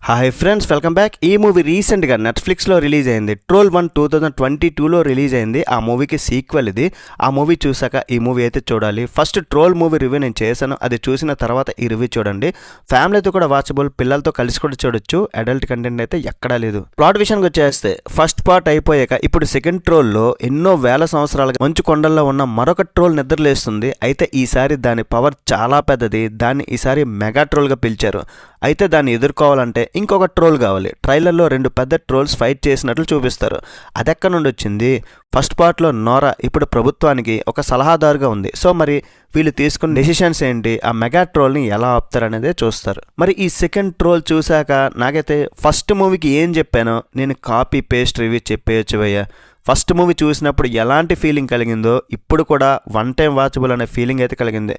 Hi friends, welcome back. ఈ movie రీసెంట్గా నెట్ఫ్లిక్స్లో రిలీజ్ అయింది. ట్రోల్ 1 2022లో రిలీజ్ అయింది. ఆ మూవీకి సీక్వెల్ ఇది. ఆ మూవీ చూసాక ఈ మూవీ అయితే చూడాలి. ఫస్ట్ ట్రోల్ మూవీ రివ్యూ నేను చేశాను, అది చూసిన తర్వాత ఈ రివ్యూ చూడండి. ఫ్యామిలీతో కూడా వాచబుల్, పిల్లలతో కలిసి కూడా చూడొచ్చు. అడల్ట్ కంటెంట్ అయితే ఎక్కడా లేదు. ప్లాట్ విషయానికి వచ్చేస్తే ఫస్ట్ పార్ట్ అయిపోయాక ఇప్పుడు సెకండ్ ట్రోల్లో ఎన్నో వేల సంవత్సరాలుగా మంచు కొండల్లో ఉన్న మరొక ట్రోల్ నిద్రలేస్తుంది. అయితే ఈసారి దాని పవర్ చాలా పెద్దది. దాన్ని ఈసారి మెగా ట్రోల్గా పిలిచారు. అయితే దాన్ని ఎదుర్కోవాలంటే ఇంకొక ట్రోల్ కావాలి. ట్రైలర్లో 2 పెద్ద ట్రోల్స్ ఫైట్ చేసినట్లు చూపిస్తారు. అది ఎక్కడి నుండి వచ్చింది? ఫస్ట్ పార్ట్లో నోరా ఇప్పుడు ప్రభుత్వానికి ఒక సలహాదారుగా ఉంది. సో మరి వీళ్ళు తీసుకున్న డెసిషన్స్ ఏంటి, ఆ మెగా ట్రోల్ని ఎలా ఆపుతారు అనేదే చూస్తారు. మరి ఈ సెకండ్ ట్రోల్ చూశాక నాకైతే ఫస్ట్ మూవీకి ఏం చెప్పానో నేను కాపీ పేస్ట్ రివ్యూ చెప్పేయచ్చు భయ్యా. ఫస్ట్ మూవీ చూసినప్పుడు ఎలాంటి ఫీలింగ్ కలిగిందో ఇప్పుడు కూడా వన్ టైం వాచబుల్ అనే ఫీలింగ్ అయితే కలిగింది.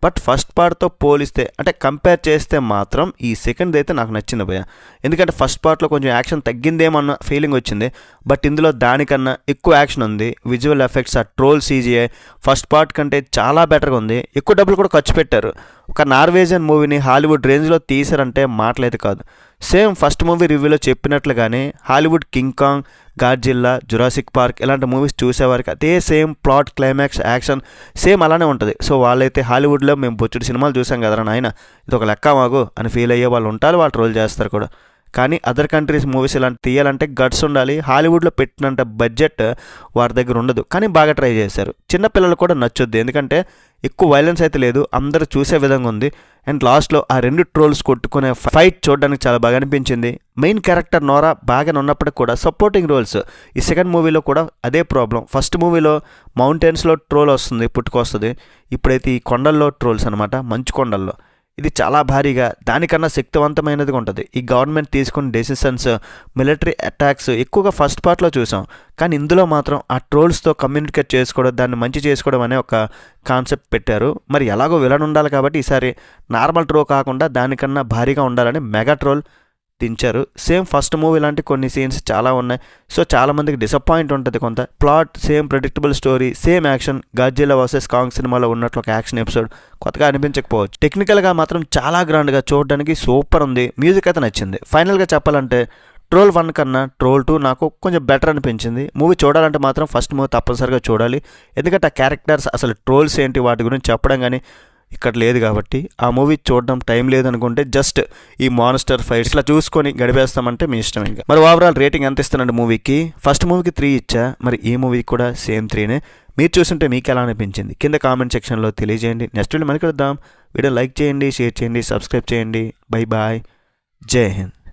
బట్ ఫస్ట్ పార్ట్తో పోలిస్తే అంటే కంపేర్ చేస్తే మాత్రం ఈ సెకండ్ అయితే నాకు నచ్చింది భయ్య. ఎందుకంటే ఫస్ట్ పార్ట్లో కొంచెం యాక్షన్ తగ్గిందేమన్న ఫీలింగ్ వచ్చింది. బట్ ఇందులో దానికన్నా ఎక్కువ యాక్షన్ ఉంది. విజువల్ ఎఫెక్ట్స్, ఆ ట్రోల్ CGI ఫస్ట్ పార్ట్ కంటే చాలా బెటర్గా ఉంది. ఎక్కువ డబ్బులు కూడా ఖర్చు పెట్టారు. ఒక నార్వేజియన్ మూవీని హాలీవుడ్ రేంజ్లో తీసారంటే మాటలైతే కాదు. సేమ్ ఫస్ట్ మూవీ రివ్యూలో చెప్పినట్లుగానే Hollywood king Kong, Godzilla, Jurassic park ఇలాంటి మూవీస్ చూసేవారికి అదే same plot, climax, action same అలానే ఉంటుంది. సో వాళ్ళైతే హాలీవుడ్లో మేము బొచ్చుడు సినిమాలు చూసాం కదరా నాయన, ఇది ఒక లెక్క మాకు అని ఫీల్ అయ్యే వాళ్ళు ఉంటారు. వాళ్ళు ట్రోల్ చేస్తారు కూడా. కానీ అదర్ కంట్రీస్ మూవీస్ ఇలాంటి తీయాలంటే గట్స్ ఉండాలి. హాలీవుడ్లో పెట్టినంత బడ్జెట్ వారి దగ్గర ఉండదు. కానీ బాగా ట్రై చేశారు. చిన్నపిల్లలు కూడా నచ్చుద్ది, ఎందుకంటే ఎక్కువ వైలెన్స్ అయితే లేదు, అందరూ చూసే విధంగా ఉంది. అండ్ లాస్ట్లో ఆ 2 ట్రోల్స్ కొట్టుకునే ఫైట్ చూడడానికి చాలా బాగా అనిపించింది. మెయిన్ క్యారెక్టర్ నోరా బాగానే ఉన్నప్పటికి కూడా సపోర్టింగ్ రోల్స్ ఈ సెకండ్ మూవీలో కూడా అదే ప్రాబ్లం. ఫస్ట్ మూవీలో మౌంటైన్స్లో ట్రోల్ వస్తుంది, పుట్టుకొస్తుంది. ఇప్పుడైతే ఈ కొండల్లో ట్రోల్స్ అనమాట, మంచు కొండల్లో. ఇది చాలా భారీగా, దానికన్నా శక్తివంతమైనదిగా ఉంటుంది. ఈ గవర్నమెంట్ తీసుకున్న డెసిషన్స్, మిలిటరీ అటాక్స్ ఎక్కువగా ఫస్ట్ పార్ట్లో చూసాం. కానీ ఇందులో మాత్రం ఆ ట్రోల్స్తో కమ్యూనికేట్ చేసుకోవడం, దాన్ని మంచి చేసుకోవడం అనే ఒక కాన్సెప్ట్ పెట్టారు. మరి ఎలాగో విలన్ ఉండాలి కాబట్టి ఈసారి నార్మల్ ట్రోల్ కాకుండా దానికన్నా భారీగా ఉండాలని మెగా ట్రోల్ దించారు. సేమ్ ఫస్ట్ మూవీ లాంటి కొన్ని సీన్స్ చాలా ఉన్నాయి. సో చాలామందికి డిసప్పాయింట్ ఉంటుంది. కొంత plot same, predictable story, same action. Godzilla versus Kong సినిమాలో ఉన్నట్లు ఒక యాక్షన్ ఎపిసోడ్ కొత్తగా అనిపించకపోవచ్చు. టెక్నికల్గా మాత్రం చాలా గ్రాండ్గా చూడడానికి సూపర్ ఉంది. మ్యూజిక్ అయితే నచ్చింది. ఫైనల్గా చెప్పాలంటే ట్రోల్ 1 కన్నా ట్రోల్ 2 నాకు కొంచెం బెటర్ అనిపించింది. మూవీ చూడాలంటే మాత్రం ఫస్ట్ మూవీ తప్పనిసరిగా చూడాలి. ఎందుకంటే ఆ క్యారెక్టర్స్, అసలు ట్రోల్స్ ఏంటి వాటి గురించి చెప్పడం కానీ ఇక్కడ లేదు కాబట్టి ఆ మూవీ చూడడం టైం లేదనుకుంటే జస్ట్ ఈ మాన్స్టర్ ఫైట్స్ ఇట్లా చూసుకొని గడిపేస్తామంటే మీ ఇష్టం. ఇంకా మరి ఓవరాల్ రేటింగ్ ఎంత ఇస్తున్నాడు మూవీకి? ఫస్ట్ మూవీకి 3 ఇచ్చా. మరి ఈ మూవీకి కూడా సేమ్ 3నే. మీరు చూస్తుంటే మీకు ఎలా అనిపించింది కింద కామెంట్ సెక్షన్లో తెలియజేయండి. నెక్స్ట్ వీడియో మళ్ళీ కలుద్దాం. వీడియో లైక్ చేయండి, షేర్ చేయండి, సబ్స్క్రైబ్ చేయండి. బై బాయ్, జై హింద్.